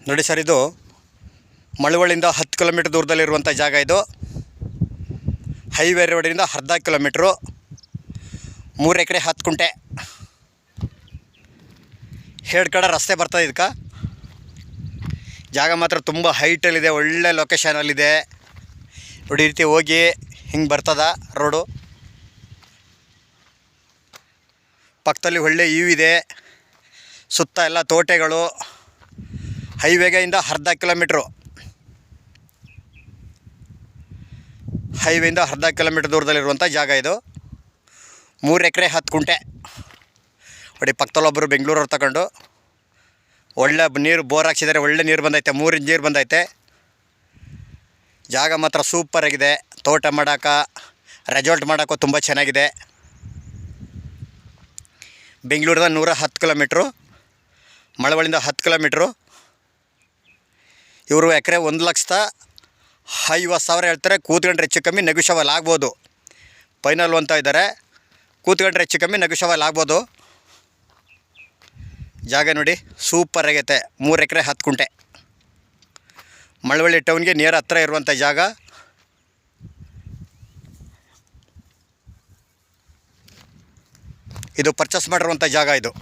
ನೋಡಿ ಸರ್, ಇದು ಮಳವಳ್ಳಿಯಿಂದ 10 ಕಿಲೋಮೀಟ್ರ್ ದೂರದಲ್ಲಿರುವಂಥ ಜಾಗ. ಇದು ಹೈವೇ ರೋಡಿಂದ ಅರ್ಧ ಕಿಲೋಮೀಟ್ರು, 3 ಎಕರೆ 10 ಕುಂಟೆ. ಎರಡು ಕಡೆ ರಸ್ತೆ ಬರ್ತದೆ. ಇದಕ್ಕೆ ಜಾಗ ಮಾತ್ರ ತುಂಬ ಹೈಟಲ್ಲಿದೆ, ಒಳ್ಳೆ ಲೊಕೇಶನಲ್ಲಿದೆ. ನೋಡಿ, ಈ ರೀತಿ ಹೋಗಿ ಹಿಂಗೆ ಬರ್ತದ ರೋಡು. ಪಕ್ಕದಲ್ಲಿ ಒಳ್ಳೆ ವ್ಯೂ ಇದೆ, ಸುತ್ತ ಎಲ್ಲ ತೋಟಗಳು. ಹೈವೇಗೆಯಿಂದ ಅರ್ಧ ಕಿಲೋಮೀಟ್ರು, ಹೈವೇಯಿಂದ ಅರ್ಧ ಕಿಲೋಮೀಟ್ರ್ ದೂರದಲ್ಲಿರುವಂಥ ಜಾಗ. ಇದು 3 ಎಕರೆ 10 ಕುಂಟೆ. ನೋಡಿ, ಪಕ್ಕದಲ್ಲೊಬ್ಬರು ಬೆಂಗಳೂರವ್ರು ತಗೊಂಡು ಒಳ್ಳೆ ನೀರು ಬೋರ್ ಹಾಕ್ಸಿದ್ದಾರೆ. ಒಳ್ಳೆ ನೀರು ಬಂದೈತೆ, 3 ಇಂಚ್ ನೀರು ಬಂದೈತೆ. ಜಾಗ ಮಾತ್ರ ಸೂಪರಾಗಿದೆ. ತೋಟ ಮಾಡೋಕೆ, ರೆಸಾರ್ಟ್ ಮಾಡೋಕ್ಕೂ ತುಂಬ ಚೆನ್ನಾಗಿದೆ. ಬೆಂಗಳೂರಿಂದ 110 ಕಿಲೋಮೀಟ್ರು, ಮಳವಳ್ಳಿಯಿಂದ 10 ಕಿಲೋಮೀಟ್ರು. ಇವರು ಎಕರೆ 1,50,000 ಹೇಳ್ತಾರೆ. ಕೂತ್ಕೊಂಡ್ರೆ ಹೆಚ್ಚು ಕಮ್ಮಿ ನೆಗೋಷಿಯಬಲ್ ಆಗ್ಬೋದು. ಫೈನಲ್ ಅಂತ ಇದ್ದಾರೆ. ಕೂತ್ಕೊಂಡ್ರೆ ಹೆಚ್ಚು ಕಮ್ಮಿ ನೆಗೋಷಿಯಬಲ್ ಆಗ್ಬೋದು. ಜಾಗ ನೋಡಿ ಸೂಪರ್ ಆಗೈತೆ. 3 ಎಕರೆ 10 ಕುಂಟೆ, ಮಳವಳ್ಳಿ ಟೌನ್ಗೆ ನಿಯರ್ ಹತ್ತಿರ ಇರುವಂಥ ಜಾಗ. ಇದು ಪರ್ಚೇಸ್ ಮಾಡಿರುವಂಥ ಜಾಗ ಇದು.